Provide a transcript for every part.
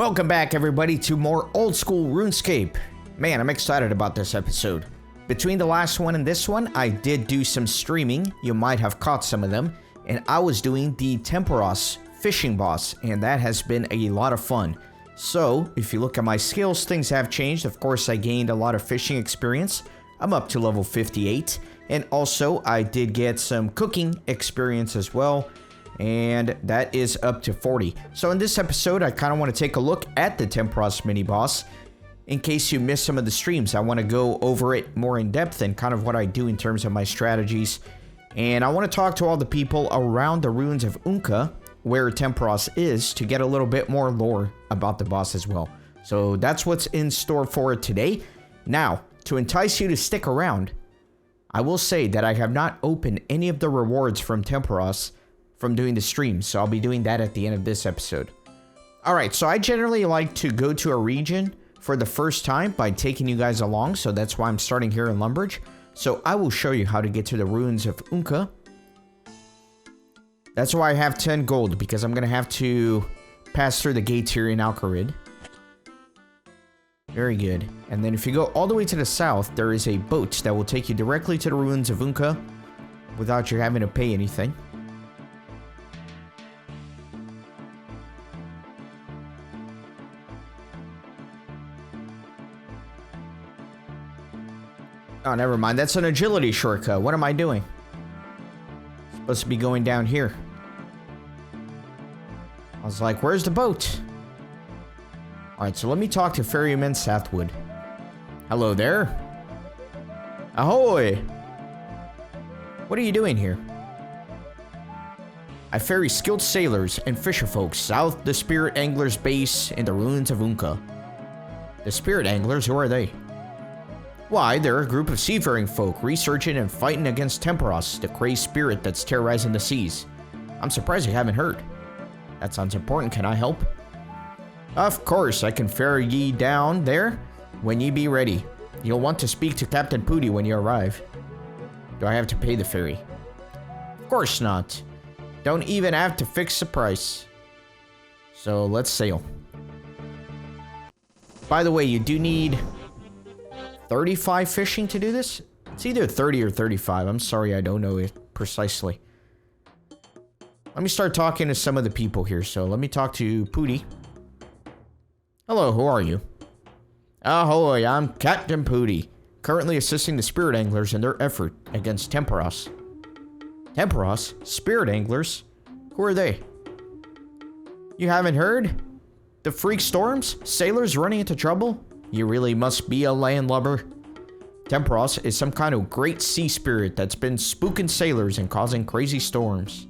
Welcome back, everybody, to more Old School RuneScape. Man, I'm excited about this episode. Between the last one and this one, I did do some streaming. You might have caught some of them. And I was doing the Tempoross fishing boss, and that has been a lot of fun. So, if you look at my skills, things have changed. Of course, I gained a lot of fishing experience. I'm up to level 58. And also, I did get some cooking experience as well. And that is up to 40. So in this episode, I kind of want to take a look at the Tempoross mini boss. In case you missed some of the streams, I want to go over it more in depth and kind of what I do in terms of my strategies. And I want to talk to all the people around the ruins of Unka, where Tempoross is, to get a little bit more lore about the boss as well. So that's what's in store for it today. Now, to entice you to stick around, I will say that I have not opened any of the rewards from Tempoross from doing the stream, so I'll be doing that at the end of this episode. Alright, so I generally like to go to a region for the first time by taking you guys along, so that's why I'm starting here in Lumbridge. So I will show you how to get to the ruins of Unka. That's why I have 10 gold, because I'm going to have to pass through the gates here in Alcarid. Very good. And then if you go all the way to the south, there is a boat that will take you directly to the ruins of Unka without you having to pay anything. Oh, never mind. That's an agility shortcut. What am I doing? Supposed to be going down here. I was like, where's the boat? Alright, so let me talk to Ferryman Southwood. Hello there. Ahoy! What are you doing here? I ferry skilled sailors and fisherfolk south the Spirit Anglers' base in the ruins of Unka. The Spirit Anglers, who are they? Why, they're a group of seafaring folk researching and fighting against Tempoross, the crazed spirit that's terrorizing the seas. I'm surprised you haven't heard. That sounds important. Can I help? Of course, I can ferry ye down there when ye be ready. You'll want to speak to Captain Pudi when you arrive. Do I have to pay the ferry? Of course not. Don't even have to fix the price. So let's sail. By the way, you do need 35 fishing to do this? It's either 30 or 35. I'm sorry, I don't know it precisely. Let me start talking to some of the people here. So let me talk to Pudi. Hello, who are you? Ahoy, I'm Captain Pudi, currently assisting the Spirit Anglers in their effort against Tempoross. Tempoross? Spirit Anglers? Who are they? You haven't heard? The freak storms? Sailors running into trouble? You really must be a landlubber. Tempoross is some kind of great sea spirit that's been spooking sailors and causing crazy storms.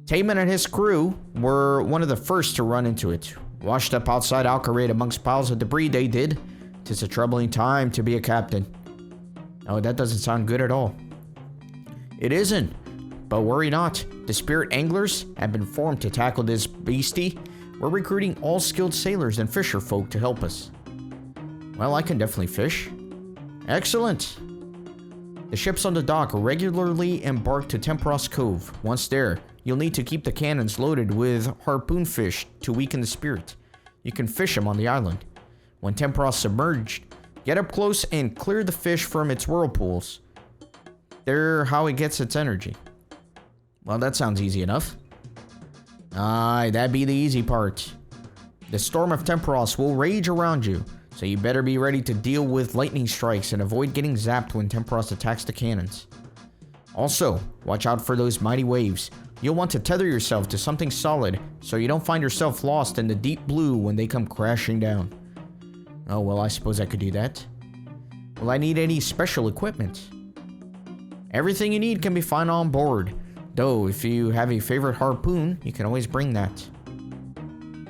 Taiman and his crew were one of the first to run into it. Washed up outside Alcarid amongst piles of debris they did. 'Tis a troubling time to be a captain. Oh, that doesn't sound good at all. It isn't, but worry not. The Spirit Anglers have been formed to tackle this beastie. We're recruiting all skilled sailors and fisher folk to help us. Well, I can definitely fish. Excellent. The ships on the dock regularly embark to Tempoross Cove. Once there, you'll need to keep the cannons loaded with harpoon fish to weaken the spirit. You can fish them on the island. When Tempoross submerged, get up close and clear the fish from its whirlpools. They're how it gets its energy. Well, that sounds easy enough. Aye, that'd be the easy part. The storm of Tempoross will rage around you, so you better be ready to deal with lightning strikes and avoid getting zapped when Tempoross attacks the cannons. Also, watch out for those mighty waves. You'll want to tether yourself to something solid so you don't find yourself lost in the deep blue when they come crashing down. Oh, well, I suppose I could do that. Will I need any special equipment? Everything you need can be found on board. Though, if you have a favorite harpoon, you can always bring that.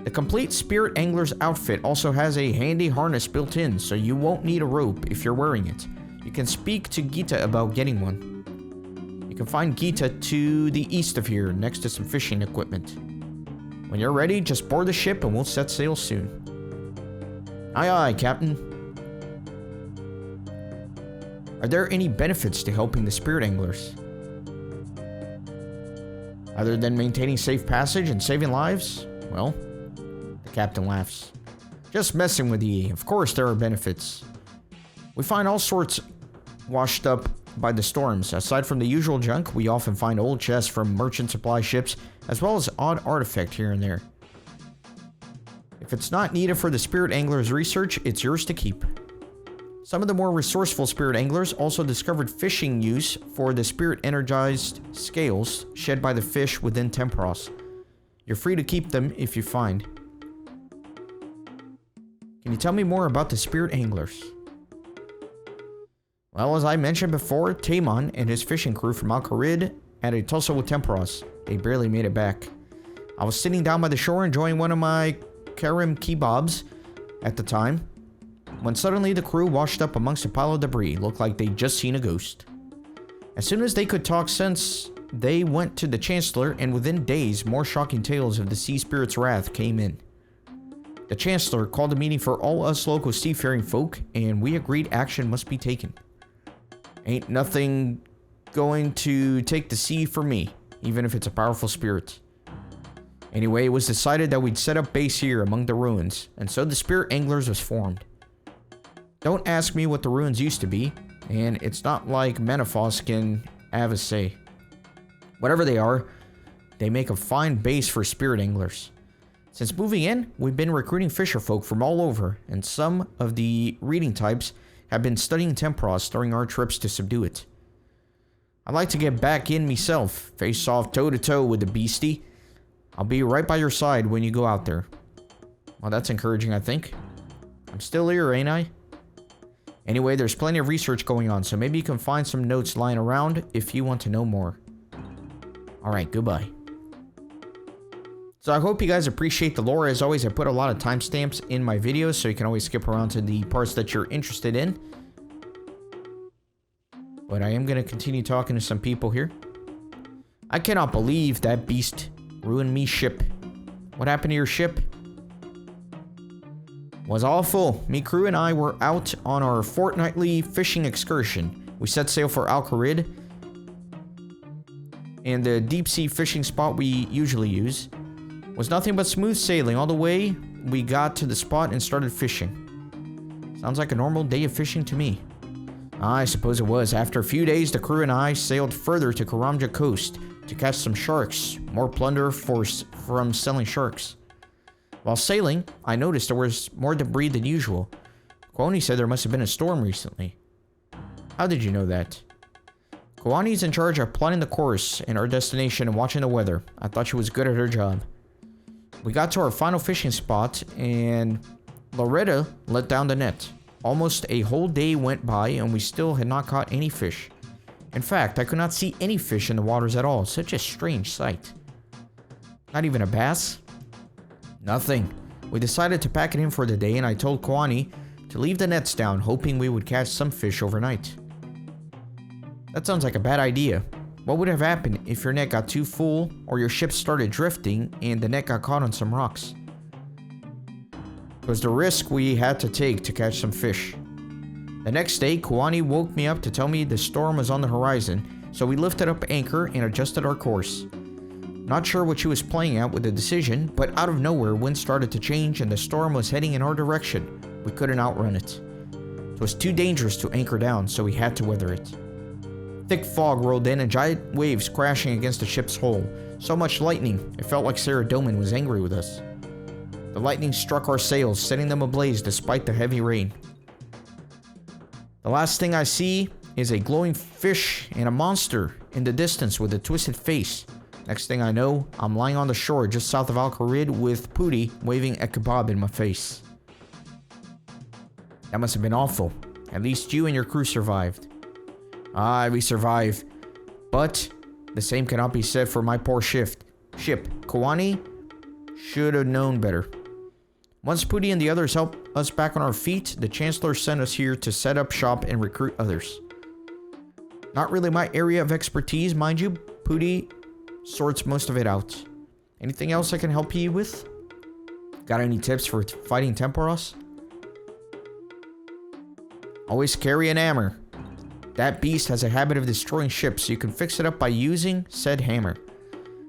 The complete Spirit Angler's outfit also has a handy harness built in, so you won't need a rope if you're wearing it. You can speak to Gita about getting one. You can find Gita to the east of here, next to some fishing equipment. When you're ready, just board the ship and we'll set sail soon. Aye aye, Captain. Are there any benefits to helping the Spirit Anglers? Other than maintaining safe passage and saving lives? Well, the captain laughs. Just messing with ye. Of course there are benefits. We find all sorts washed up by the storms. Aside from the usual junk, we often find old chests from merchant supply ships, as well as odd artifact here and there. If it's not needed for the spirit angler's research, it's yours to keep. Some of the more resourceful spirit anglers also discovered fishing use for the spirit energized scales shed by the fish within Tempoross. You're free to keep them if you find. Can you tell me more about the spirit anglers? Well, as I mentioned before, Taiman and his fishing crew from Al-Kharid had a tussle with Tempoross. They barely made it back. I was sitting down by the shore enjoying one of my Karim kebabs at the time, when suddenly the crew washed up amongst a pile of debris. Looked like they'd just seen a ghost. As soon as they could talk sense, they went to the Chancellor, and within days, more shocking tales of the sea spirit's wrath came in. The Chancellor called a meeting for all us local seafaring folk, and we agreed action must be taken. Ain't nothing going to take the sea for me, even if it's a powerful spirit. Anyway, it was decided that we'd set up base here among the ruins, and so the Spirit Anglers was formed. Don't ask me what the ruins used to be, and it's not like Menopause can have a say. Whatever they are, they make a fine base for Spirit Anglers. Since moving in, we've been recruiting fisherfolk from all over, and some of the reading types have been studying Tempoross during our trips to subdue it. I'd like to get back in myself, face off toe-to-toe with the beastie. I'll be right by your side when you go out there. Well, that's encouraging, I think. I'm still here, ain't I? Anyway, there's plenty of research going on, so maybe you can find some notes lying around if you want to know more. Alright, goodbye. So I hope you guys appreciate the lore. As always, I put a lot of timestamps in my videos, so you can always skip around to the parts that you're interested in. But I am going to continue talking to some people here. I cannot believe that beast ruined me ship. What happened to your ship? Was awful. Me crew and I were out on our fortnightly fishing excursion. We set sail for Al-Kharid, and the deep sea fishing spot we usually use was nothing but smooth sailing all the way we got to the spot and started fishing. Sounds like a normal day of fishing to me. I suppose it was. After a few days, the crew and I sailed further to Karamja coast to catch some sharks. More plunder from selling sharks. While sailing, I noticed there was more debris than usual. Koanee said there must have been a storm recently. How did you know that? Koanee's in charge of plotting the course and our destination and watching the weather. I thought she was good at her job. We got to our final fishing spot and Lauretta let down the net. Almost a whole day went by and we still had not caught any fish. In fact, I could not see any fish in the waters at all. Such a strange sight. Not even a bass? Nothing. We decided to pack it in for the day and I told Koanee to leave the nets down, hoping we would catch some fish overnight. That sounds like a bad idea. What would have happened if your net got too full or your ship started drifting and the net got caught on some rocks? It was the risk we had to take to catch some fish. The next day, Koanee woke me up to tell me the storm was on the horizon, so we lifted up anchor and adjusted our course. Not sure what she was playing at with the decision, but out of nowhere, wind started to change and the storm was heading in our direction. We couldn't outrun it. It was too dangerous to anchor down, so we had to weather it. Thick fog rolled in and giant waves crashing against the ship's hull. So much lightning, it felt like Sarah Doman was angry with us. The lightning struck our sails, setting them ablaze despite the heavy rain. The last thing I see is a glowing fish and a monster in the distance with a twisted face. Next thing I know, I'm lying on the shore just south of Al-Kharid with Pudi waving a kebab in my face. That must have been awful. At least you and your crew survived. Ah, we survived. But the same cannot be said for my poor ship. Koanee should have known better. Once Pudi and the others helped us back on our feet, the Chancellor sent us here to set up shop and recruit others. Not really my area of expertise, mind you. Pudi sorts most of it out. Anything else I can help you with? Got any tips for fighting Tempoross? Always carry an hammer. That beast has a habit of destroying ships, so you can fix it up by using said hammer.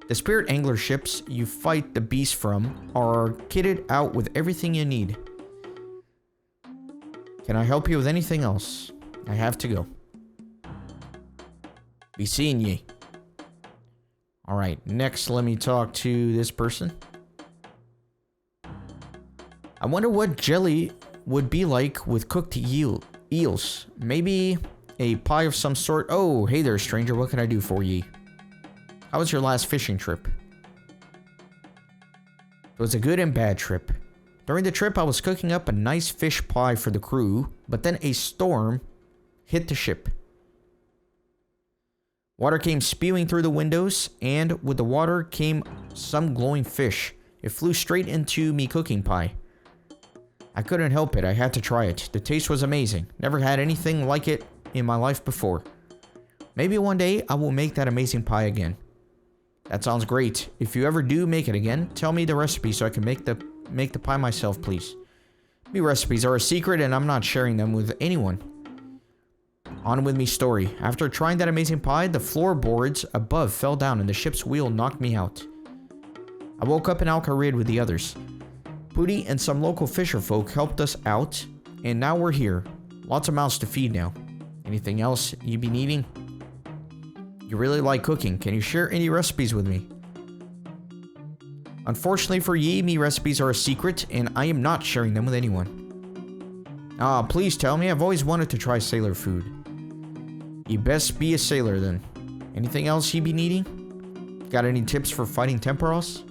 The spirit angler ships you fight the beast from are kitted out with everything you need. Can I help you with anything else? I have to go. Be seeing ye. Alright, next let me talk to this person. I wonder what jelly would be like with cooked eels. Maybe a pie of some sort. Oh, hey there, stranger. What can I do for ye? How was your last fishing trip? It was a good and bad trip. During the trip, I was cooking up a nice fish pie for the crew, but then a storm hit the ship. Water came spewing through the windows, and with the water came some glowing fish. It flew straight into me cooking pie. I couldn't help it. I had to try it. The taste was amazing. Never had anything like it in my life before. Maybe one day I will make that amazing pie again. That sounds great. If you ever do make it again, tell me the recipe so I can make the pie myself, please. Me recipes are a secret and I'm not sharing them with anyone. On with me story. After trying that amazing pie, the floorboards above fell down and the ship's wheel knocked me out. I woke up in Al-Qarid with the others. Pudi and some local fisher folk helped us out, and now we're here. Lots of mouths to feed now. Anything else you be needing? You really like cooking. Can you share any recipes with me? Unfortunately for ye, me recipes are a secret, and I am not sharing them with anyone. Ah, please tell me. I've always wanted to try sailor food. You best be a sailor then. Anything else you be needing? Got any tips for fighting Tempoross?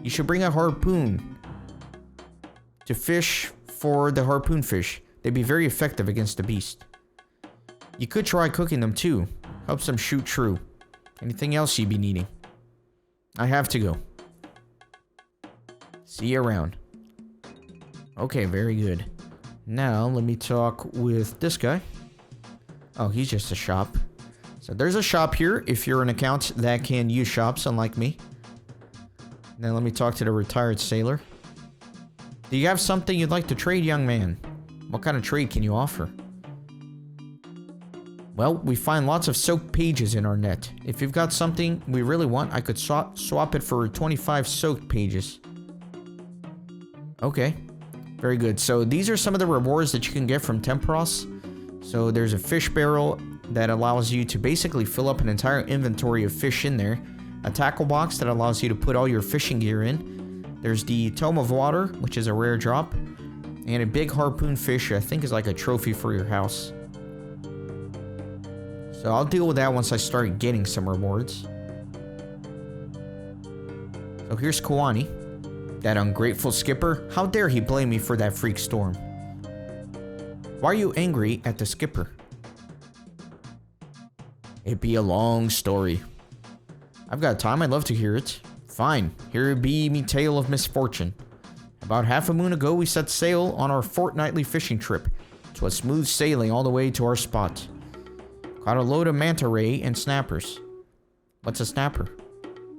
You should bring a harpoon to fish for the harpoon fish. They'd be very effective against the beast. You could try cooking them too. Helps them shoot true. Anything else you be needing? I have to go. See you around. Okay, very good. Now, let me talk with this guy. Oh, he's just a shop. So there's a shop here if you're an account that can use shops, unlike me. Then let me talk to the retired sailor. Do you have something you'd like to trade, young man? What kind of trade can you offer? Well, we find lots of soaked pages in our net. If you've got something we really want, I could swap it for 25 soaked pages. Okay. Very good. So these are some of the rewards that you can get from Tempoross. So there's a fish barrel that allows you to basically fill up an entire inventory of fish in there. A tackle box that allows you to put all your fishing gear in. There's the tome of water, which is a rare drop. And a big harpoon fish, I think is like a trophy for your house. So I'll deal with that once I start getting some rewards. So here's Koanee. That ungrateful skipper. How dare he blame me for that freak storm? Why are you angry at the skipper? It be a long story. I've got time, I'd love to hear it. Fine, here be me tale of misfortune. About half a moon ago, we set sail on our fortnightly fishing trip. 'Twas smooth sailing all the way to our spot. Caught a load of manta ray and snappers. What's a snapper?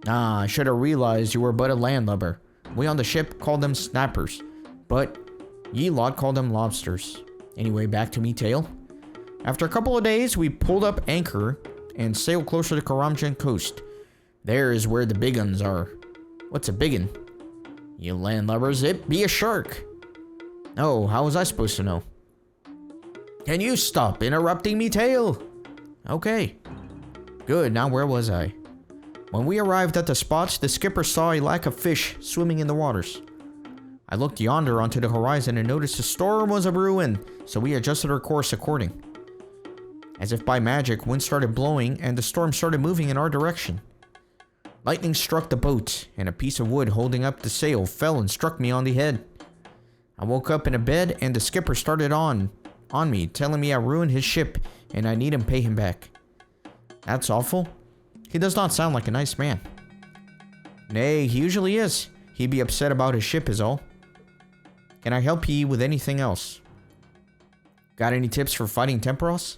Ah, I should have realized you were but a landlubber. We on the ship called them snappers, but ye lot called them lobsters. Anyway, back to me tale. After a couple of days, we pulled up anchor and sailed closer to Karamjan coast. There is where the big uns are. What's a big un? You landlubbers, it be a shark. Oh, how was I supposed to know? Can you stop interrupting me tale? Okay. Good, now where was I? When we arrived at the spot, the skipper saw a lack of fish swimming in the waters. I looked yonder onto the horizon and noticed the storm was a brewing, so we adjusted our course according. As if by magic, wind started blowing and the storm started moving in our direction. Lightning struck the boat, and a piece of wood holding up the sail fell and struck me on the head. I woke up in a bed and the skipper started on me, telling me I ruined his ship and I need him pay him back. That's awful. He does not sound like a nice man. Nay, he usually is. He'd be upset about his ship is all. Can I help ye with anything else? Got any tips for fighting Tempoross?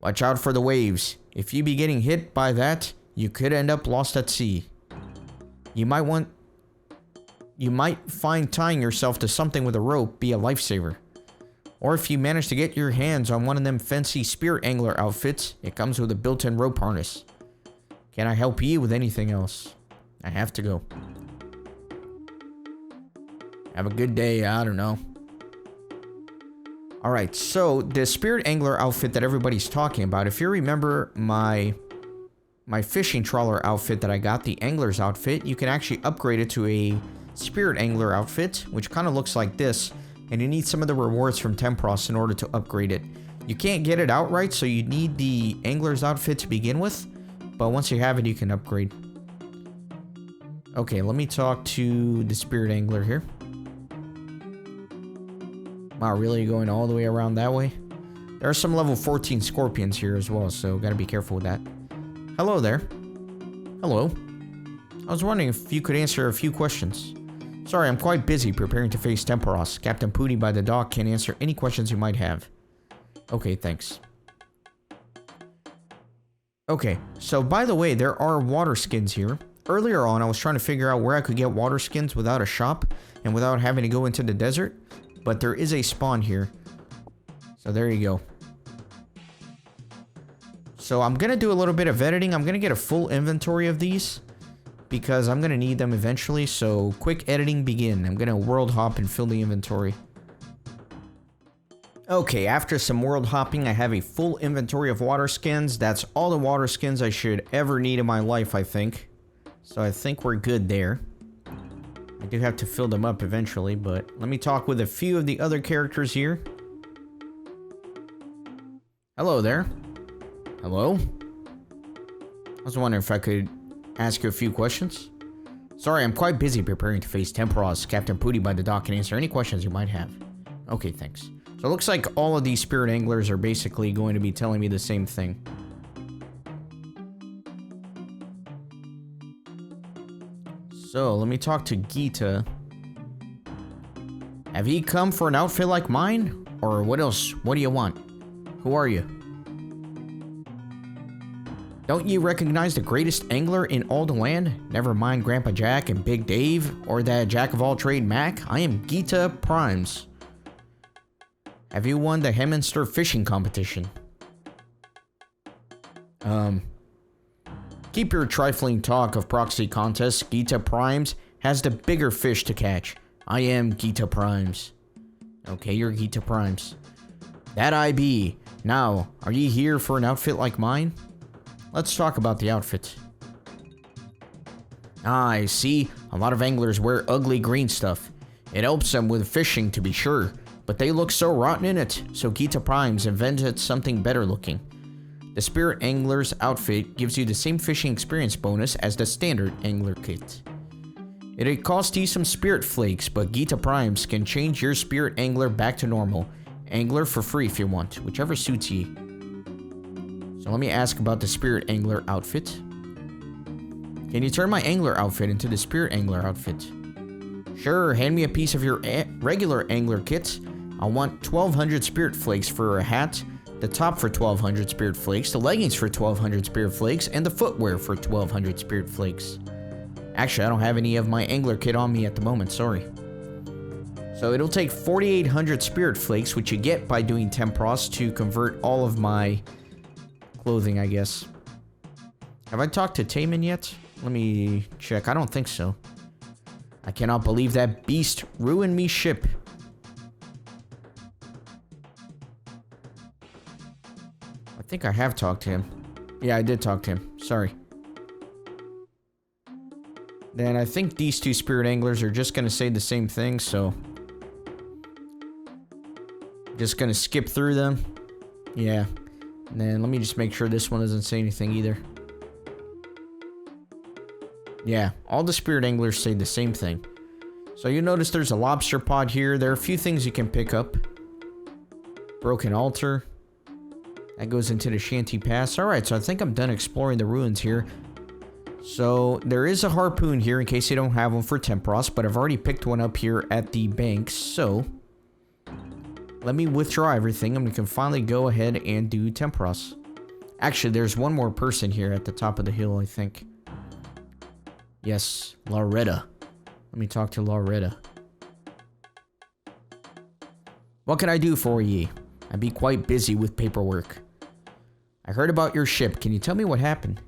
Watch out for the waves. If you be getting hit by that, you could end up lost at sea. You might find tying yourself to something with a rope be a lifesaver. Or if you manage to get your hands on one of them fancy spirit angler outfits, it comes with a built-in rope harness. Can I help you with anything else? I have to go. Have a good day, I don't know. Alright, so the spirit angler outfit that everybody's talking about, if you remember my fishing trawler outfit that I got, the angler's outfit, you can actually upgrade it to a spirit angler outfit, which kind of looks like this, and you need some of the rewards from Tempoross in order to upgrade it. You can't get it outright, so you need the angler's outfit to begin with, but once you have it, you can upgrade. Okay, let me talk to the spirit angler here. Wow, really going all the way around that way? There are some level 14 scorpions here as well, so gotta be careful with that. Hello there. Hello. I was wondering if you could answer a few questions. Sorry, I'm quite busy preparing to face Tempoross. Captain Pudi by the dock can answer any questions you might have. Okay, thanks. Okay, so by the way, there are Waterskins here. Earlier on, I was trying to figure out where I could get Waterskins without a shop and without having to go into the desert. But there is a spawn here. So there you go. So I'm going to do a little bit of editing. I'm going to get a full inventory of these, because I'm going to need them eventually. So quick editing begin. I'm going to world hop and fill the inventory. Okay, after some world hopping, I have a full inventory of Waterskins. That's all the Waterskins I should ever need in my life, I think. So I think we're good there. I do have to fill them up eventually, but let me talk with a few of the other characters here. Hello there. Hello? I was wondering if I could ask you a few questions. Sorry, I'm quite busy preparing to face Tempoross. Captain Pudi by the dock can answer any questions you might have. Okay, thanks. So it looks like all of these spirit anglers are basically going to be telling me the same thing. So, let me talk to Gita. Have you come for an outfit like mine? Or what else? What do you want? Who are you? Don't you recognize the greatest angler in all the land? Never mind Grandpa Jack and Big Dave, or that jack-of-all-trade Mac. I am Gita Prymes. Have you won the Hemminster fishing competition? Keep your trifling talk of proxy contests. Gita Prymes has the bigger fish to catch. I am Gita Prymes. Okay, you're Gita Prymes. That I be. Now, are ye here for an outfit like mine? Let's talk about the outfit. Ah, I see. A lot of anglers wear ugly green stuff. It helps them with fishing, to be sure, but they look so rotten in it, so Gita Prymes invented something better looking. The Spirit Angler's outfit gives you the same fishing experience bonus as the standard angler kit. It'd cost you some spirit flakes, but Gita Prymes can change your spirit angler back to normal. Angler for free if you want, whichever suits ye. So let me ask about the Spirit Angler outfit. Can you turn my angler outfit into the Spirit Angler outfit? Sure, hand me a piece of your regular angler kit. I want 1200 spirit flakes for a hat, the top for 1200 spirit flakes, the leggings for 1200 spirit flakes, and the footwear for 1200 spirit flakes. Actually, I don't have any of my angler kit on me at the moment, sorry. So it'll take 4800 spirit flakes, which you get by doing Tempoross, to convert all of my clothing, I guess. Have I talked to Taiman yet? Let me check. I don't think so. I cannot believe that beast ruined me ship. I think I have talked to him. Yeah, I did talk to him. Sorry. Then I think these two spirit anglers are just going to say the same thing, so just going to skip through them. Yeah. And then let me just make sure this one doesn't say anything either. Yeah, all the spirit anglers say the same thing. So you notice there's a lobster pod here. There are a few things you can pick up. Broken altar. That goes into the Shanty Pass. Alright, so I think I'm done exploring the ruins here. So there is a harpoon here in case you don't have one for Tempoross, but I've already picked one up here at the bank, so let me withdraw everything and we can finally go ahead and do Tempoross. Actually, there's one more person here at the top of the hill, I think. Yes, Lauretta. Let me talk to Lauretta. What can I do for ye? I be quite busy with paperwork. I heard about your ship. Can you tell me what happened?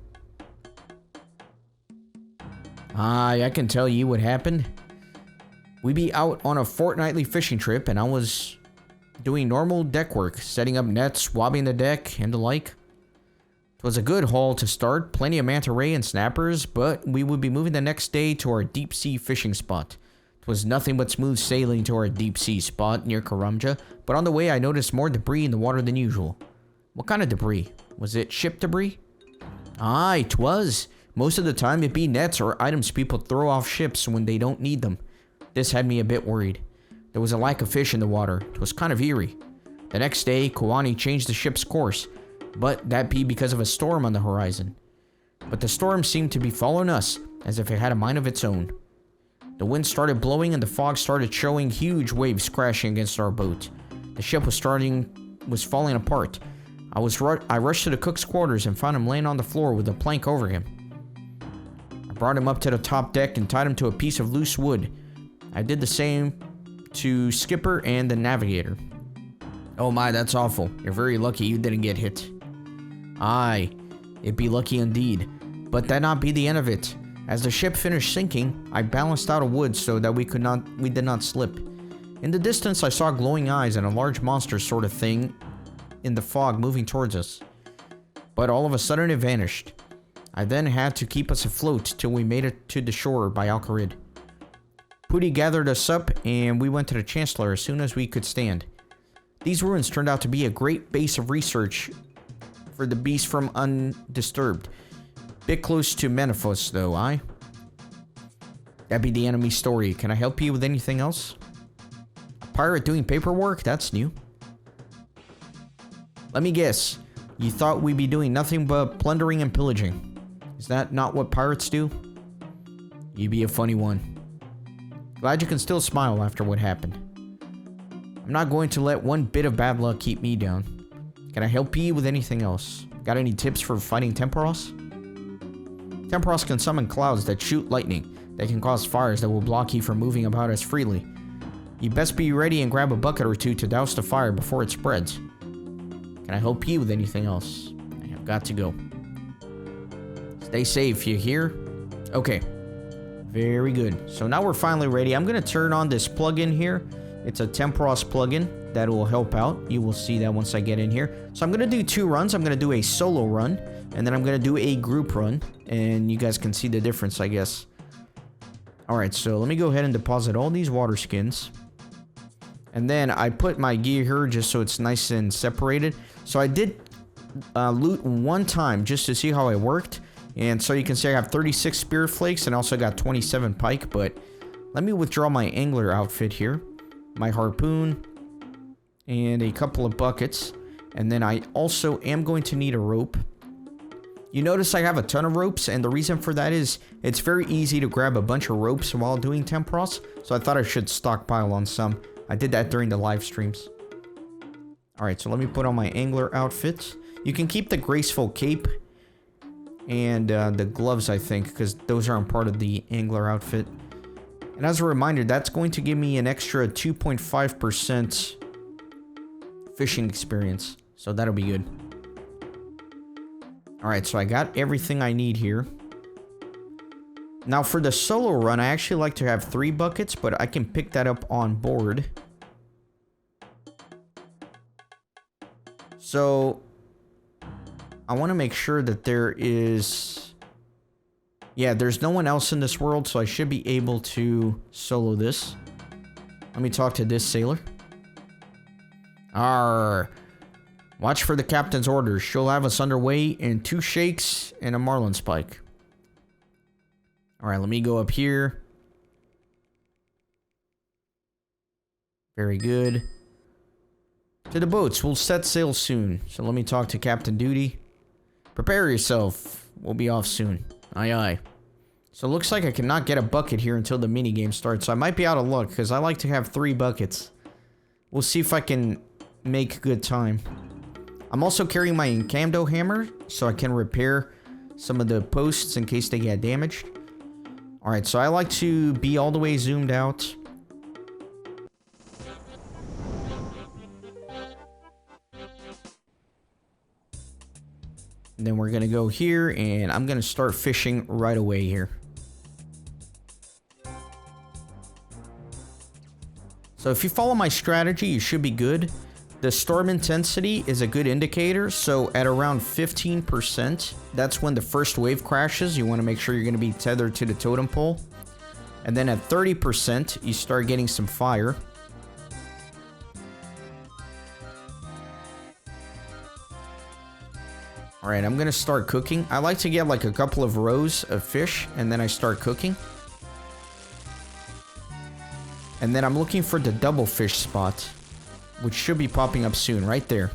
Aye, I can tell you what happened. We be out on a fortnightly fishing trip, and I was doing normal deck work, setting up nets, swabbing the deck, and the like. It was a good haul to start, plenty of manta ray and snappers, but we would be moving the next day to our deep sea fishing spot. It was nothing but smooth sailing to our deep sea spot near Karamja, but on the way I noticed more debris in the water than usual. What kind of debris? Was it ship debris? Aye, 'twas. Most of the time it be nets or items people throw off ships when they don't need them. This had me a bit worried. There was a lack of fish in the water. It was kind of eerie. The next day, Koanee changed the ship's course, but that be because of a storm on the horizon. But the storm seemed to be following us, as if it had a mind of its own. The wind started blowing and the fog started showing huge waves crashing against our boat. The ship was falling apart. I rushed to the cook's quarters and found him laying on the floor with a plank over him. I brought him up to the top deck and tied him to a piece of loose wood. I did the same to Skipper and the navigator. Oh my, that's awful. You're very lucky you didn't get hit. Aye, it'd be lucky indeed. But that not be the end of it. As the ship finished sinking, I balanced out of wood so that we did not slip. In the distance, I saw glowing eyes and a large monster sort of thing in the fog moving towards us. But all of a sudden it vanished. I then had to keep us afloat till we made it to the shore by Alcarid. Pudi gathered us up and we went to the Chancellor as soon as we could stand. These ruins turned out to be a great base of research for the beast from Undisturbed. Bit close to Menaphos though, aye? That'd be the enemy story. Can I help you with anything else? A pirate doing paperwork? That's new. Let me guess. You thought we'd be doing nothing but plundering and pillaging. Is that not what pirates do? You be a funny one. Glad you can still smile after what happened. I'm not going to let one bit of bad luck keep me down. Can I help you with anything else? Got any tips for fighting Tempoross? Tempoross can summon clouds that shoot lightning. They can cause fires that will block you from moving about as freely. You best be ready and grab a bucket or two to douse the fire before it spreads. Can I help you with anything else? I have got to go. Stay safe, you hear? Okay. Very good. So now we're finally ready. I'm going to turn on this plugin here. It's a Tempoross plugin that will help out. You will see that once I get in here. So I'm going to do 2 runs. I'm going to do a solo run, and then I'm going to do a group run, and you guys can see the difference, I guess. Alright, so let me go ahead and deposit all these Waterskins. And then I put my gear here just so it's nice and separated. So I did loot one time just to see how it worked. And so you can see I have 36 Spirit Flakes and also got 27 Pike. But let me withdraw my Angler outfit here. My Harpoon. And a couple of buckets. And then I also am going to need a rope. You notice I have a ton of ropes, and the reason for that is it's very easy to grab a bunch of ropes while doing Tempoross, so I thought I should stockpile on some. I did that during the live streams. Alright, so let me put on my Angler outfit. You can keep the graceful cape and the gloves, I think, because those aren't part of the Angler outfit. And as a reminder, that's going to give me an extra 2.5% fishing experience, so that'll be good. Alright, so I got everything I need here. Now for the solo run, I actually like to have 3 buckets, but I can pick that up on board. So I want to make sure that there is... Yeah, there's no one else in this world, so I should be able to solo this. Let me talk to this sailor. Arr. Watch for the captain's orders. She'll have us underway in 2 shakes and a marlin spike. Alright, let me go up here. Very good. To the boats. We'll set sail soon. So let me talk to Captain Duty. Prepare yourself. We'll be off soon. Aye, aye. So it looks like I cannot get a bucket here until the minigame starts. So I might be out of luck because I like to have 3 buckets. We'll see if I can make good time. I'm also carrying my Incamdo hammer so I can repair some of the posts in case they get damaged. Alright, so I like to be all the way zoomed out. And then we're going to go here, and I'm going to start fishing right away here. So if you follow my strategy, you should be good. The storm intensity is a good indicator. So at around 15%, that's when the first wave crashes. You want to make sure you're going to be tethered to the totem pole. And then at 30%, you start getting some fire. Alright, I'm going to start cooking. I like to get like a couple of rows of fish, and then I start cooking. And then I'm looking for the double fish spot, which should be popping up soon, right there.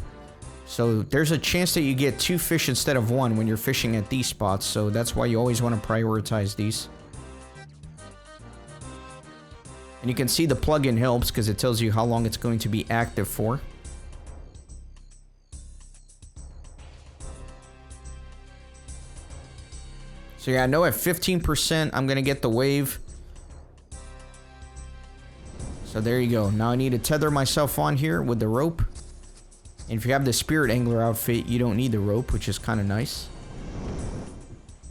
So there's a chance that you get 2 fish instead of 1 when you're fishing at these spots, so that's why you always want to prioritize these. And you can see the plugin helps because it tells you how long it's going to be active for. So yeah, I know at 15% I'm going to get the wave. So there you go. Now I need to tether myself on here with the rope. And if you have the Spirit Angler outfit, you don't need the rope, which is kind of nice.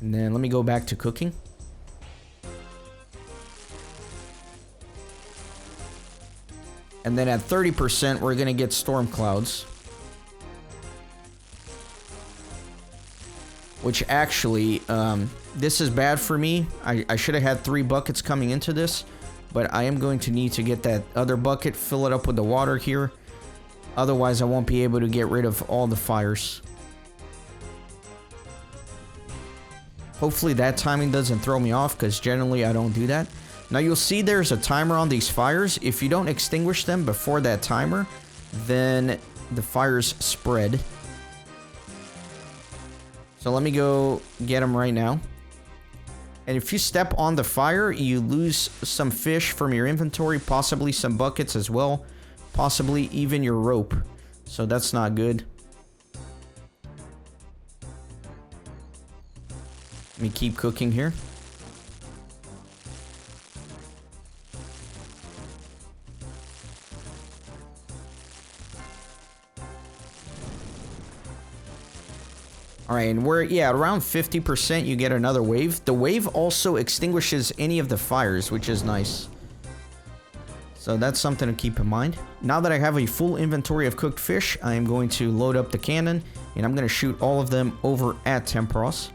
And then let me go back to cooking. And then at 30%, we're going to get storm clouds. Which actually, this is bad for me. I should have had 3 buckets coming into this. But I am going to need to get that other bucket, fill it up with the water here. Otherwise, I won't be able to get rid of all the fires. Hopefully that timing doesn't throw me off, because generally I don't do that. Now you'll see there's a timer on these fires. If you don't extinguish them before that timer, then the fires spread. So let me go get them right now. And if you step on the fire, you lose some fish from your inventory, possibly some buckets as well, possibly even your rope. So that's not good. Let me keep cooking here. Alright, and we're, yeah, around 50% you get another wave. The wave also extinguishes any of the fires, which is nice. So that's something to keep in mind. Now that I have a full inventory of cooked fish, I am going to load up the cannon, and I'm going to shoot all of them over at Tempoross.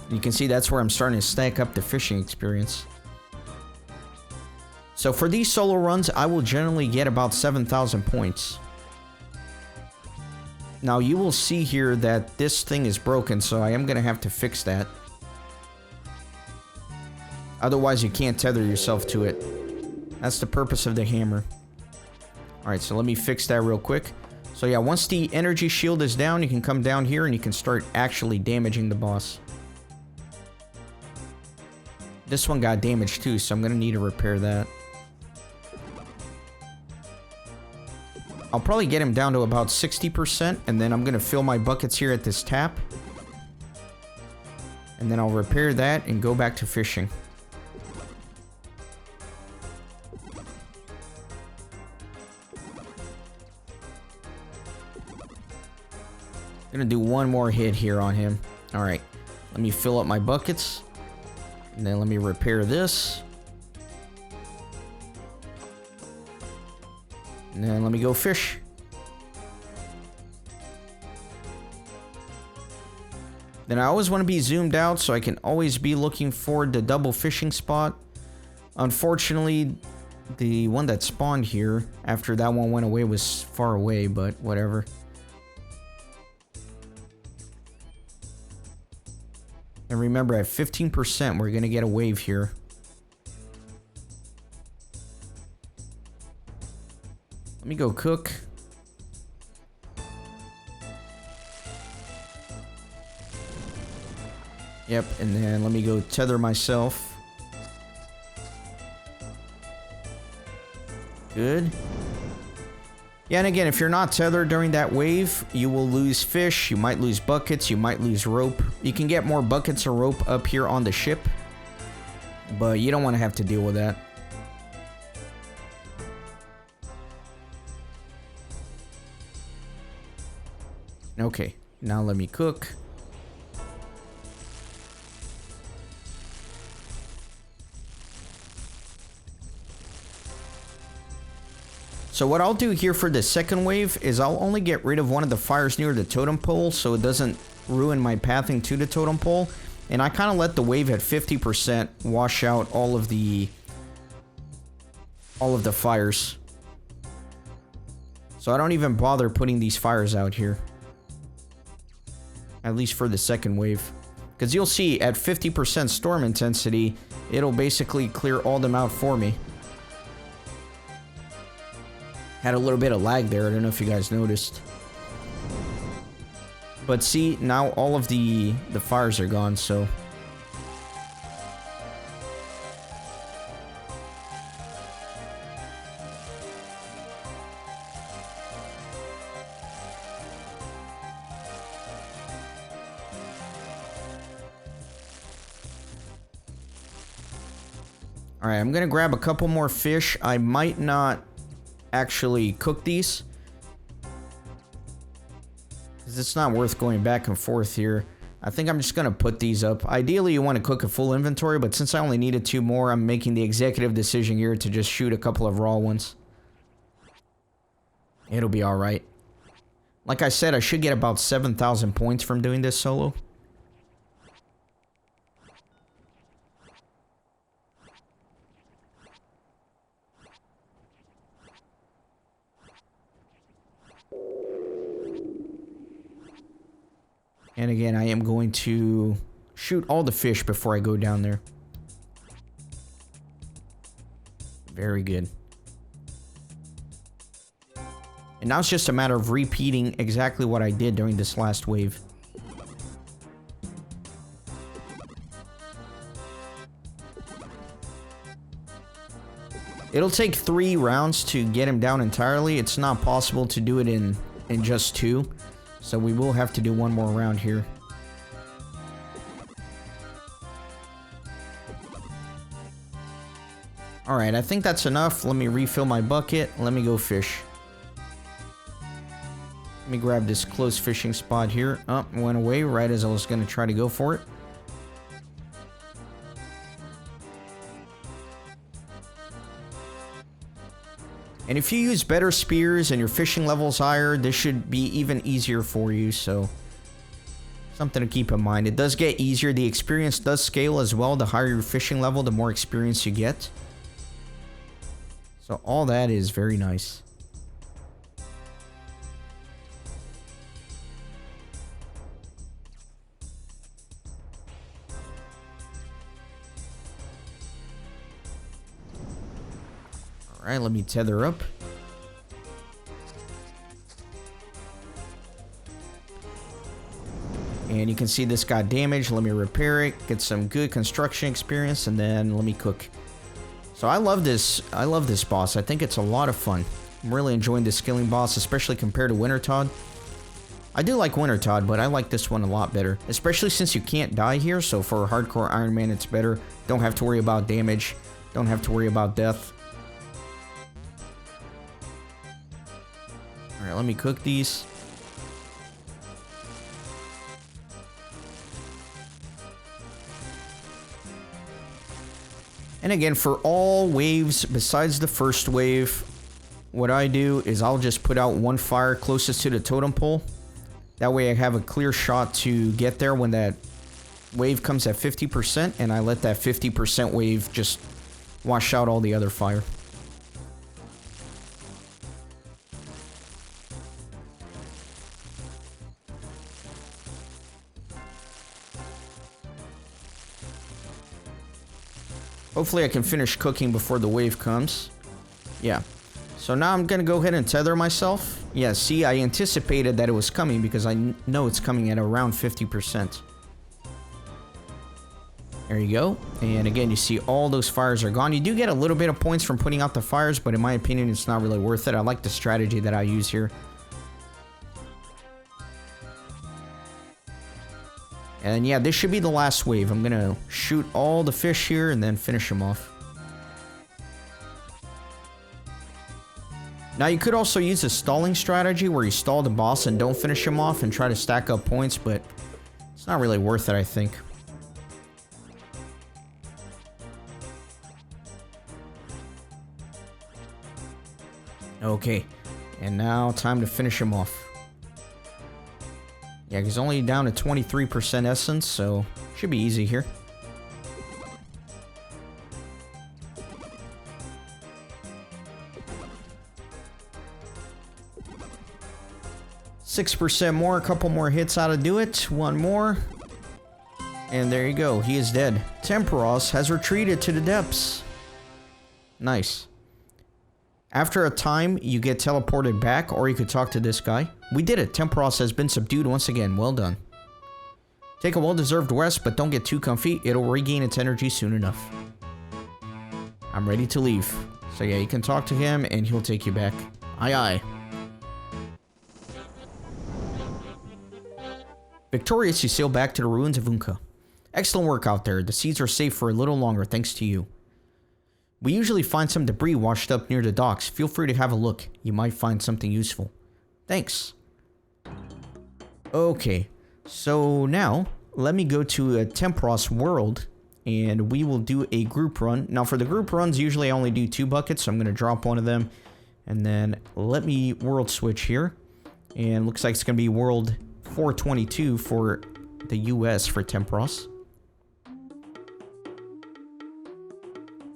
You can see that's where I'm starting to stack up the fishing experience. So for these solo runs, I will generally get about 7,000 points. Now you will see here that this thing is broken, so I am going to have to fix that. Otherwise you can't tether yourself to it. That's the purpose of the hammer. Alright, so let me fix that real quick. So yeah, once the energy shield is down, you can come down here and you can start actually damaging the boss. This one got damaged too, so I'm going to need to repair that. I'll probably get him down to about 60%, and then I'm going to fill my buckets here at this tap. And then I'll repair that and go back to fishing. I'm going to do one more hit here on him. Alright, let me fill up my buckets. And then let me repair this. And then let me go fish. Then I always want to be zoomed out so I can always be looking for the double fishing spot. Unfortunately, the one that spawned here after that one went away was far away, but whatever. And remember, at 15%, we're going to get a wave here. Let me go cook. Yep, and then let me go tether myself. Good. Yeah, and again, if you're not tethered during that wave, you will lose fish, you might lose buckets, you might lose rope. You can get more buckets or rope up here on the ship, but you don't want to have to deal with that. Okay, Now let me cook. So what I'll do here for the second wave is I'll only get rid of one of the fires near the totem pole so it doesn't ruin my pathing to the totem pole. And I kind of let the wave at 50% wash out all of the fires. So I don't even bother putting these fires out here. At least for the second wave. Because you'll see at 50% storm intensity, it'll basically clear all them out for me. Had a little bit of lag there, I don't know if you guys noticed. But see, now all of the fires are gone, so... Alright, I'm gonna grab a couple more fish. I might not actually cook these, because it's not worth going back and forth here. I think I'm just gonna put these up. Ideally you want to cook a full inventory, but since I only needed 2 more, I'm making the executive decision here to just shoot a couple of raw ones. It'll be alright. Like I said, I should get about 7,000 points from doing this solo. And again, I am going to shoot all the fish before I go down there. Very good. And now it's just a matter of repeating exactly what I did during this last wave. It'll take 3 rounds to get him down entirely. It's not possible to do it in just 2. So we will have to do 1 more round here. Alright, I think that's enough. Let me refill my bucket. Let me go fish. Let me grab this close fishing spot here. Oh, it went away right as I was going to try to go for it. And if you use better spears and your fishing level's higher, this should be even easier for you, so... something to keep in mind. It does get easier. The experience does scale as well. The higher your fishing level, the more experience you get. So all that is very nice. Alright, let me tether up. And you can see this got damaged. Let me repair it, get some good construction experience, and then let me cook. So I love this boss. I think it's a lot of fun. I'm really enjoying this skilling boss, especially compared to Wintertodt. I do like Wintertodt, but I like this one a lot better. Especially since you can't die here, so for Hardcore Ironman it's better. Don't have to worry about damage. Don't have to worry about death. Alright, let me cook these. And again, for all waves besides the first wave, what I do is I'll just put out 1 fire closest to the totem pole. That way I have a clear shot to get there when that wave comes at 50%, and I let that 50% wave just wash out all the other fire. Hopefully I can finish cooking before the wave comes. Yeah. So now I'm gonna go ahead and tether myself. Yeah, see, I anticipated that it was coming because I know it's coming at around 50%. There you go. And again, you see all those fires are gone. You do get a little bit of points from putting out the fires, but in my opinion, it's not really worth it. I like the strategy that I use here. And yeah, this should be the last wave. I'm gonna shoot all the fish here and then finish them off. Now you could also use a stalling strategy where you stall the boss and don't finish him off and try to stack up points, but it's not really worth it, I think. Okay, and now time to finish him off. Yeah, he's only down to 23% essence, so should be easy here. %6 more, a couple more hits ought to do it. One more. And there you go, he is dead. Tempoross has retreated to the depths. Nice. After a time, you get teleported back, or you could talk to this guy. We did it. Tempoross has been subdued once again. Well done. Take a well-deserved rest, but don't get too comfy. It'll regain its energy soon enough. I'm ready to leave. So yeah, you can talk to him, and he'll take you back. Aye, aye. Victorious, you sail back to the ruins of Unka. Excellent work out there. The seas are safe for a little longer thanks to you. We usually find some debris washed up near the docks. Feel free to have a look. You might find something useful. Thanks. Okay, so now let me go to a Tempoross world and we will do a group run. Now for the group runs, usually I only do 2 buckets, so I'm going to drop one of them. And then let me world switch here. And looks like it's going to be world 422 for the US for Tempoross.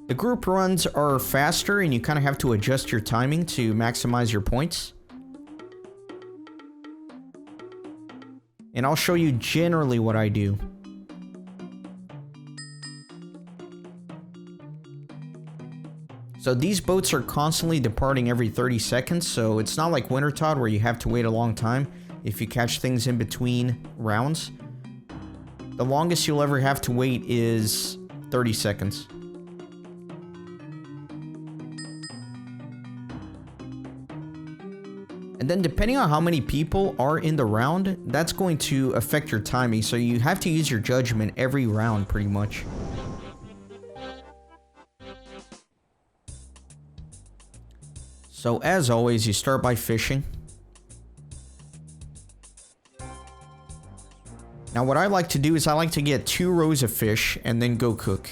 The group runs are faster and you kind of have to adjust your timing to maximize your points. And I'll show you generally what I do. So these boats are constantly departing every 30 seconds, so it's not like Wintertod where you have to wait a long time if you catch things in between rounds. The longest you'll ever have to wait is 30 seconds. And then depending on how many people are in the round, that's going to affect your timing. So you have to use your judgment every round pretty much. So as always, you start by fishing. Now what I like to do is I like to get 2 rows of fish and then go cook.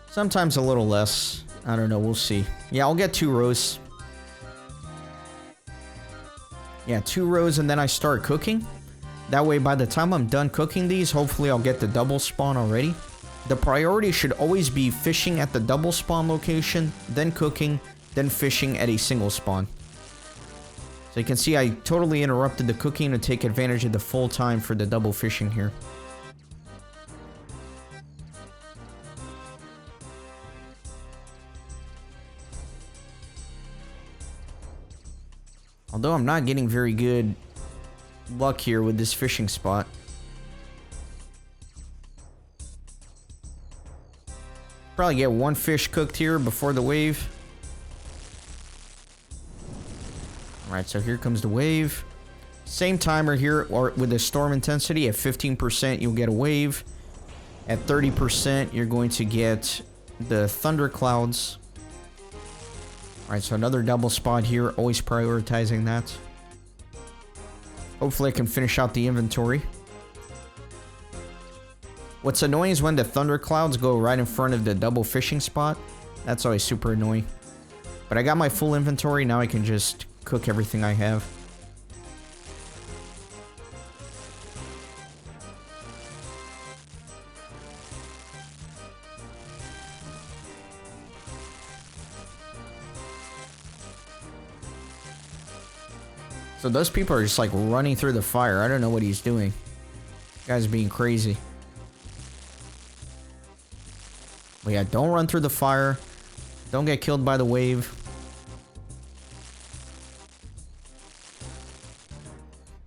Sometimes a little less. I don't know, we'll see. Yeah, I'll get 2 rows. Yeah, 2 rows and then I start cooking. That way by the time I'm done cooking these, hopefully I'll get the double spawn already. The priority should always be fishing at the double spawn location, then cooking, then fishing at a single spawn. So you can see I totally interrupted the cooking to take advantage of the full time for the double fishing here. Although I'm not getting very good luck here with this fishing spot. Probably get 1 fish cooked here before the wave. Alright, so here comes the wave. Same timer here, or with the storm intensity. At 15% you'll get a wave. At 30% you're going to get the thunderclouds. Alright, so another double spot here, always prioritizing that. Hopefully I can finish out the inventory. What's annoying is when the thunderclouds go right in front of the double fishing spot. That's always super annoying. But I got my full inventory, now I can just cook everything I have. So those people are just like running through the fire. I don't know what he's doing. Guy's being crazy. But yeah, don't run through the fire. Don't get killed by the wave.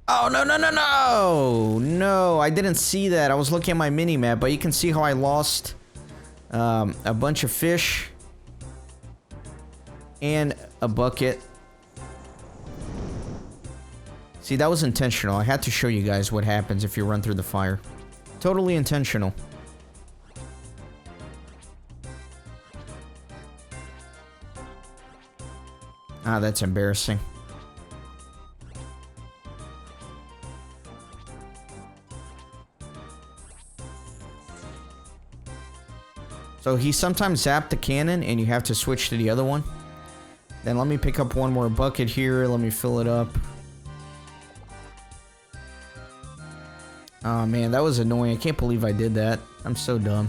Oh, no, no, no, no! No, I didn't see that. I was looking at my mini-map, but you can see how I lost a bunch of fish and a bucket. See, that was intentional. I had to show you guys what happens if you run through the fire. Totally intentional. Ah, that's embarrassing. So he sometimes zapped the cannon and you have to switch to the other one. Then let me pick up one more bucket here. Let me fill it up. Oh man, that was annoying. I can't believe I did that. I'm so dumb.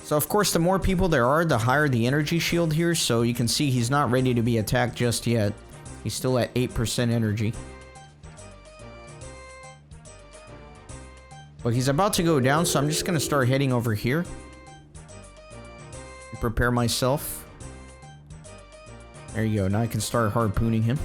So of course, the more people there are, the higher the energy shield here. So you can see he's not ready to be attacked just yet. He's still at 8% energy. But he's about to go down, so I'm just going to start heading over here. Prepare myself. There you go. Now I can start harpooning him.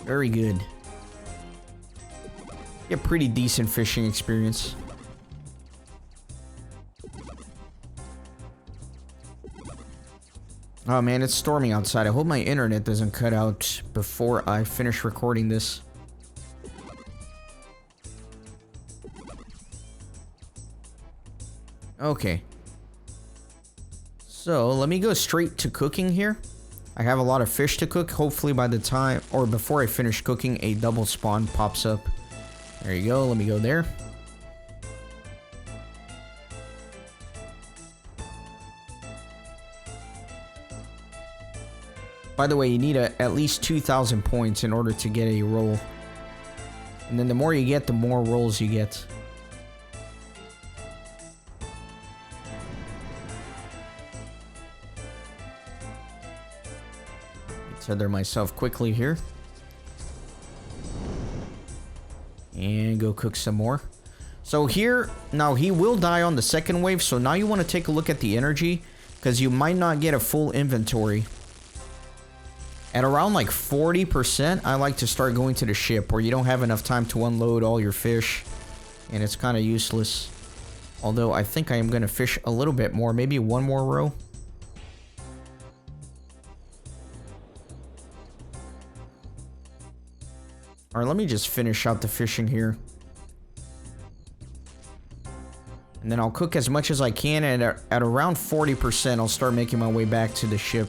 Very good. Get pretty decent fishing experience. Oh man, it's storming outside. I hope my internet doesn't cut out before I finish recording this. Okay. So, let me go straight to cooking here. I have a lot of fish to cook. Hopefully by the time, or before I finish cooking, a double spawn pops up. There you go. Let me go there. By the way, you need at least 2,000 points in order to get a roll. And then the more you get, the more rolls you get. Tether myself quickly here. And go cook some more. So here, now he will die on the second wave. So now you want to take a look at the energy, because you might not get a full inventory. At around like 40%, I like to start going to the ship where you don't have enough time to unload all your fish. And it's kind of useless. Although I think I am going to fish a little bit more. Maybe one more row. Alright, let me just finish out the fishing here. And then I'll cook as much as I can, and at around 40%, I'll start making my way back to the ship.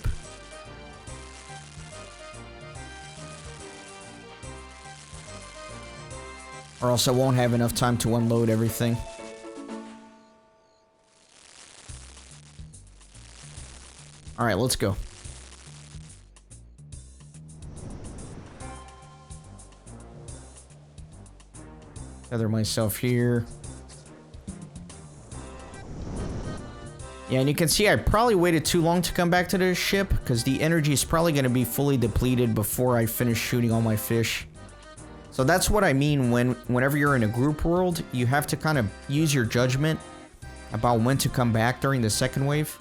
Or else I won't have enough time to unload everything. Alright, let's go. Tether myself here. Yeah, and you can see I probably waited too long to come back to the ship, because the energy is probably going to be fully depleted before I finish shooting all my fish. So that's what I mean whenever you're in a group world, you have to kind of use your judgment about when to come back during the second wave.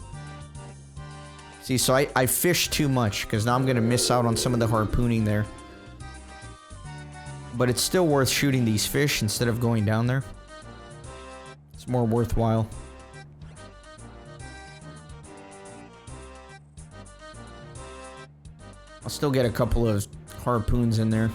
See, so I fished too much, because now I'm going to miss out on some of the harpooning there. But it's still worth shooting these fish instead of going down there. It's more worthwhile. I'll still get a couple of harpoons in there.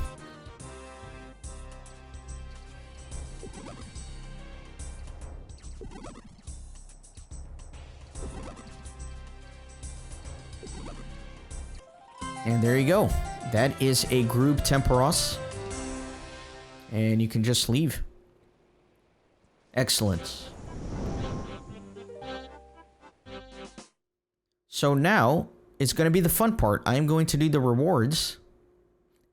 And there you go. That is a group Tempoross. And you can just leave. Excellent. So now, it's going to be the fun part. I am going to do the rewards.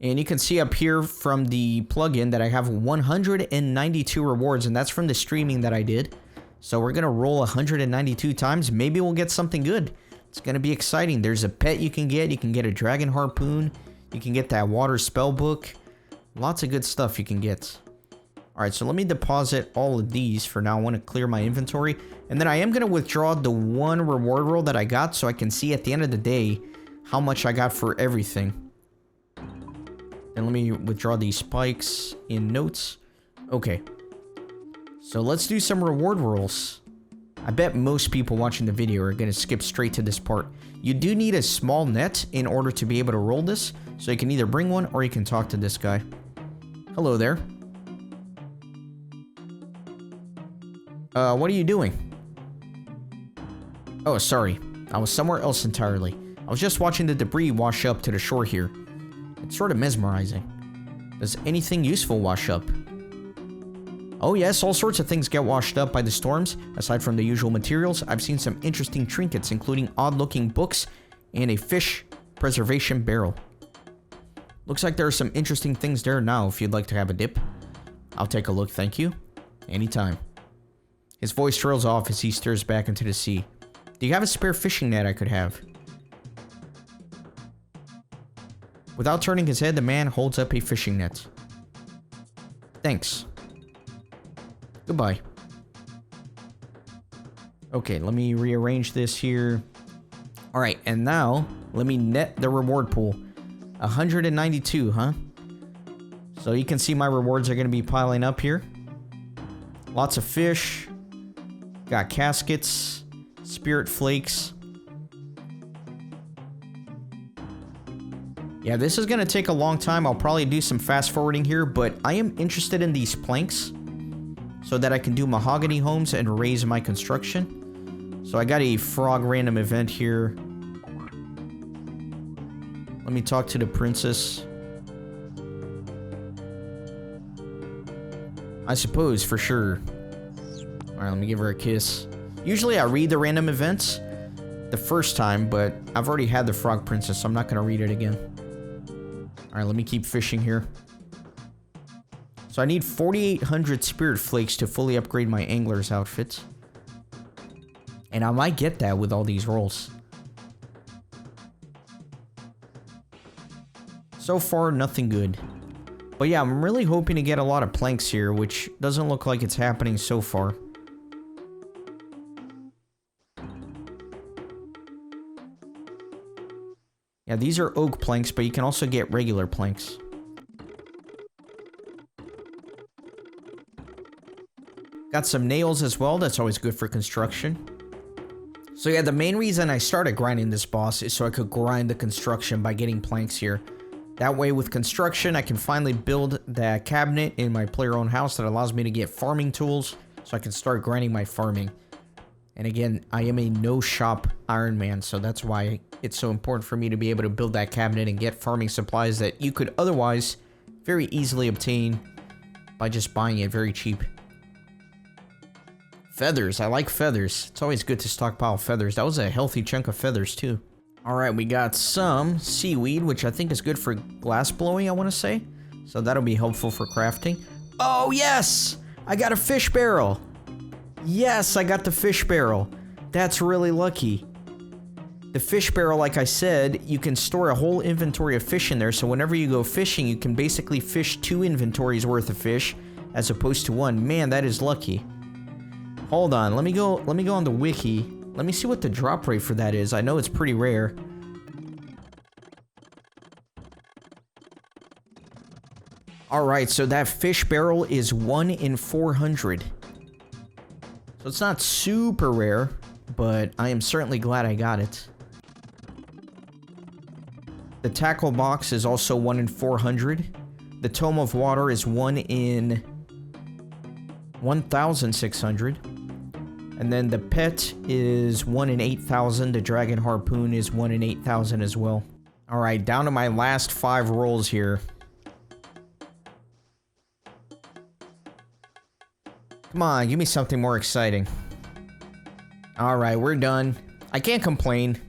And you can see up here from the plugin that I have 192 rewards. And that's from the streaming that I did. So we're going to roll 192 times. Maybe we'll get something good. It's going to be exciting. There's a pet you can get. You can get a dragon harpoon. You can get that water spell book. Lots of good stuff you can get. Alright, so let me deposit all of these for now. I want to clear my inventory. And then I am going to withdraw the one reward roll that I got so I can see at the end of the day how much I got for everything. And let me withdraw these spikes in notes. Okay. So let's do some reward rolls. I bet most people watching the video are going to skip straight to this part. You do need a small net in order to be able to roll this. So you can either bring one or you can talk to this guy. Hello there. What are you doing? Oh, sorry. I was somewhere else entirely. I was just watching the debris wash up to the shore here. It's sort of mesmerizing. Does anything useful wash up? Oh yes, all sorts of things get washed up by the storms. Aside from the usual materials, I've seen some interesting trinkets, including odd-looking books and a fish preservation barrel. Looks like there are some interesting things there now if you'd like to have a dip. I'll take a look, thank you. Anytime. His voice trails off as he stares back into the sea. Do you have a spare fishing net I could have? Without turning his head, the man holds up a fishing net. Thanks. Goodbye. Okay, let me rearrange this here. Alright, and now, let me net the reward pool. 192, huh? So you can see my rewards are going to be piling up here. Lots of fish. Got caskets. Spirit flakes. Yeah, this is going to take a long time. I'll probably do some fast forwarding here, but I am interested in these planks so that I can do mahogany homes and raise my construction. So I got a frog random event here. Let me talk to the princess. I suppose, for sure. Alright, let me give her a kiss. Usually I read the random events the first time, but I've already had the frog princess, so I'm not going to read it again. Alright, let me keep fishing here. So I need 4,800 spirit flakes to fully upgrade my angler's outfit. And I might get that with all these rolls. So far, nothing good. But yeah, I'm really hoping to get a lot of planks here, which doesn't look like it's happening so far. Yeah, these are oak planks, but you can also get regular planks. Got some nails as well, that's always good for construction. So yeah, the main reason I started grinding this boss is so I could grind the construction by getting planks here. That way with construction, I can finally build that cabinet in my player-owned house that allows me to get farming tools so I can start grinding my farming. And again, I am a no-shop Ironman, so that's why it's so important for me to be able to build that cabinet and get farming supplies that you could otherwise very easily obtain by just buying it very cheap. Feathers. I like feathers. It's always good to stockpile feathers. That was a healthy chunk of feathers, too. Alright, we got some seaweed, which I think is good for glass blowing, I want to say. So that'll be helpful for crafting. Oh, yes! I got a fish barrel! Yes, I got the fish barrel. That's really lucky. The fish barrel, like I said, you can store a whole inventory of fish in there, so whenever you go fishing, you can basically fish 2 inventories worth of fish, as opposed to 1. Man, that is lucky. Hold on, let me go on the wiki. Let me see what the drop rate for that is. I know it's pretty rare. Alright, so that fish barrel is 1 in 400. So it's not super rare, but I am certainly glad I got it. The tackle box is also 1 in 400. The tome of water is 1 in 1,600. And then the pet is 1 in 8,000. The dragon harpoon is 1 in 8,000 as well. Alright, down to my last 5 rolls here. Come on, give me something more exciting. Alright, we're done. I can't complain.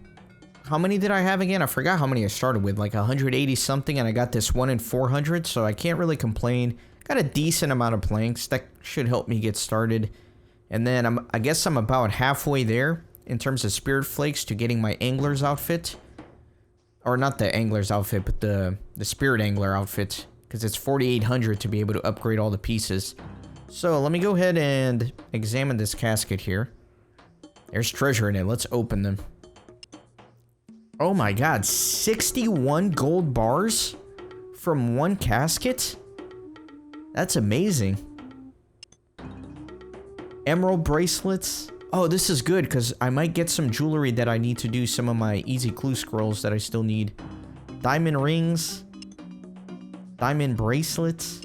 How many did I have again? I forgot how many I started with. Like 180 something, and I got this 1 in 400, so I can't really complain. Got a decent amount of planks. That should help me get started. And then I guess I'm about halfway there in terms of spirit flakes to getting my angler's outfit. Or not the angler's outfit, but the spirit angler outfit. because it's 4,800 to be able to upgrade all the pieces. So let me go ahead and examine this casket here. There's treasure in it. Let's open them. Oh my god, 61 gold bars from one casket? That's amazing. Emerald bracelets. Oh, this is good because I might get some jewelry that I need to do some of my easy clue scrolls that I still need. Diamond rings. Diamond bracelets.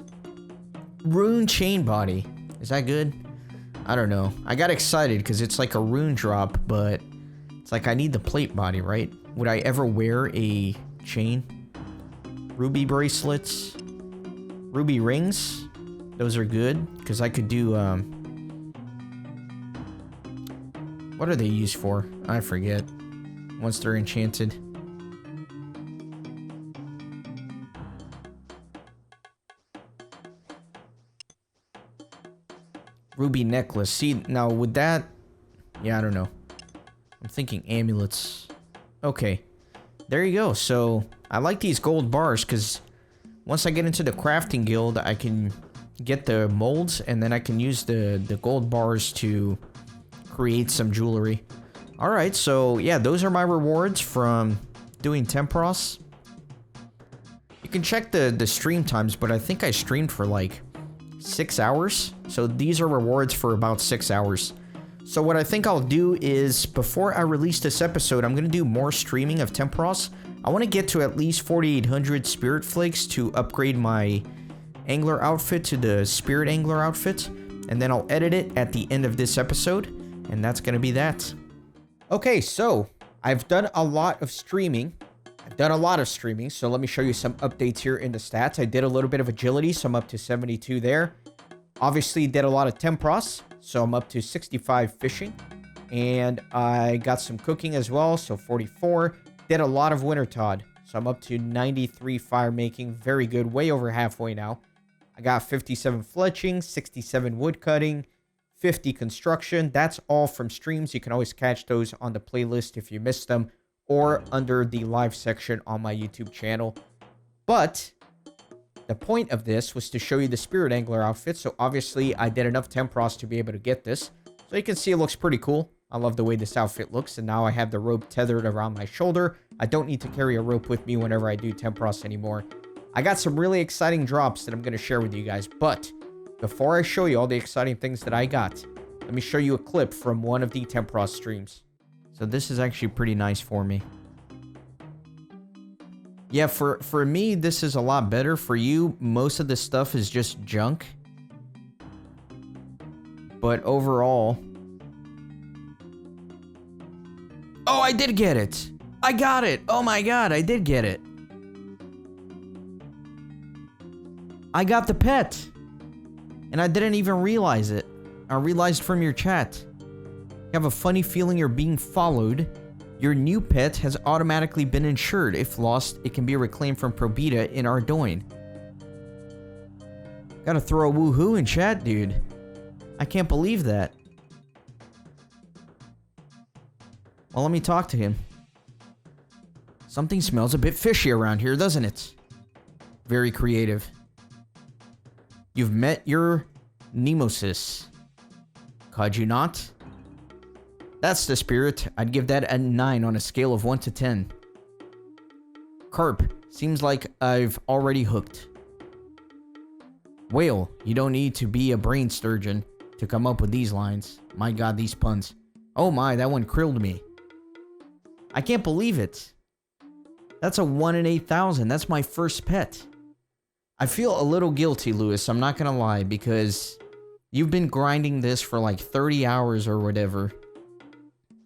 Rune chain body. Is that good? I don't know. I got excited because it's like a rune drop, but it's like I need the plate body, right? Would I ever wear a chain? Ruby bracelets. Ruby rings. Those are good because I could do, what are they used for? I forget. Once they're enchanted. Ruby necklace. See, now with that... Yeah, I don't know. I'm thinking amulets. Okay. There you go. So, I like these gold bars because once I get into the crafting guild, I can get the molds and then I can use the gold bars to create some jewelry. Alright, so yeah, those are my rewards from doing Tempoross. You can check the stream times, but I think I streamed for like 6 hours. So these are rewards for about 6 hours. So what I think I'll do is, before I release this episode, I'm going to do more streaming of Tempoross. I want to get to at least 4,800 spirit flakes to upgrade my angler outfit to the spirit angler outfit. And then I'll edit it at the end of this episode. And that's going to be that. Okay, so I've done a lot of streaming. So let me show you some updates here in the stats. I did a little bit of agility, so I'm up to 72 there. Obviously, did a lot of Tempoross, so I'm up to 65 fishing. And I got some cooking as well, so 44. Did a lot of Wintertod, so I'm up to 93 fire making. Very good, way over halfway now. I got 57 fletching, 67 wood cutting, 50 construction. That's all from streams. You can always catch those on the playlist if you missed them, or under the live section on my YouTube channel. But the point of this was to show you the spirit angler outfit. So obviously I did enough Tempoross to be able to get this. So you can see it looks pretty cool. I love the way this outfit looks. And now I have the rope tethered around my shoulder. I don't need to carry a rope with me whenever I do Tempoross anymore. I got some really exciting drops that I'm going to share with you guys. But before I show you all the exciting things that I got, let me show you a clip from one of the Tempoross streams. So this is actually pretty nice for me. Yeah, for me, this is a lot better. For you, most of this stuff is just junk. But overall... Oh, I did get it! I got it! Oh my god, I did get it! I got the pet! And I didn't even realize it. I realized from your chat. You have a funny feeling you're being followed. Your new pet has automatically been insured. If lost, it can be reclaimed from Probita in Ardoin. Gotta throw a woohoo in chat, dude. I can't believe that. Well, let me talk to him. Something smells a bit fishy around here, doesn't it? Very creative. You've met your nemesis. Could you not? That's the spirit. I'd give that a 9 on a scale of 1 to 10. Carp. Seems like I've already hooked. Whale. You don't need to be a brain sturgeon to come up with these lines. My god, these puns. Oh my, that one krilled me. I can't believe it. That's a 1 in 8,000. That's my first pet. I feel a little guilty, Lewis. I'm not gonna lie, because you've been grinding this for like 30 hours or whatever.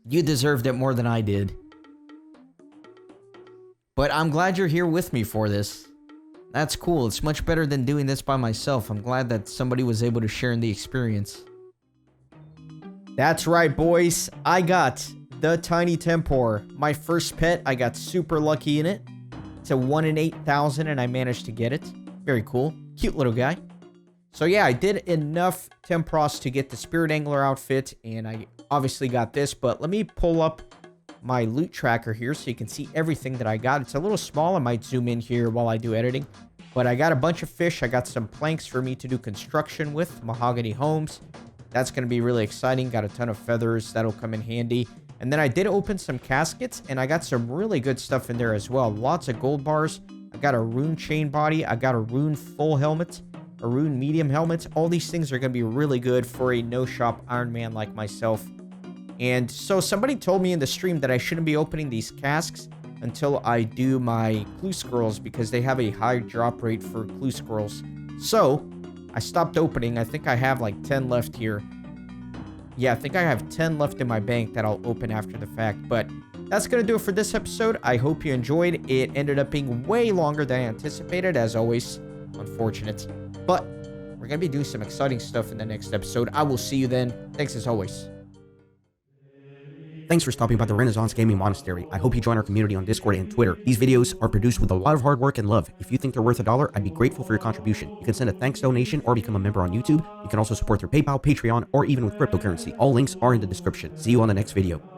You deserved it more than I did. But I'm glad you're here with me for this. That's cool. It's much better than doing this by myself. I'm glad that somebody was able to share in the experience. That's right, boys. I got the tiny Tempor. My first pet. I got super lucky in it. It's a 1 in 8,000 and I managed to get it. Very cool. Cute little guy. So yeah, I did enough Tempoross to get the Spirit Angler outfit, and I obviously got this, but let me pull up my loot tracker here so you can see everything that I got. It's a little small. I might zoom in here while I do editing. But I got a bunch of fish. I got some planks for me to do construction with, mahogany homes. That's going to be really exciting. Got a ton of feathers. That'll come in handy. And then I did open some caskets, and I got some really good stuff in there as well. Lots of gold bars. I got a rune chain body. I got a rune full helmet, a rune medium helmet. All these things are going to be really good for a no-shop Ironman like myself. And so somebody told me in the stream that I shouldn't be opening these casks until I do my clue squirrels because they have a high drop rate for clue squirrels. So I stopped opening. I think I have like 10 left here. Yeah, I think I have 10 left in my bank that I'll open after the fact. But that's going to do it for this episode. I hope you enjoyed. It ended up being way longer than I anticipated, as always. Unfortunate. But we're going to be doing some exciting stuff in the next episode. I will see you then. Thanks as always. Thanks for stopping by the Renaissance Gaming Monastery. I hope you join our community on Discord and Twitter. These videos are produced with a lot of hard work and love. If you think they're worth $1, I'd be grateful for your contribution. You can send a thanks donation or become a member on YouTube. You can also support through PayPal, Patreon, or even with cryptocurrency. All links are in the description. See you on the next video.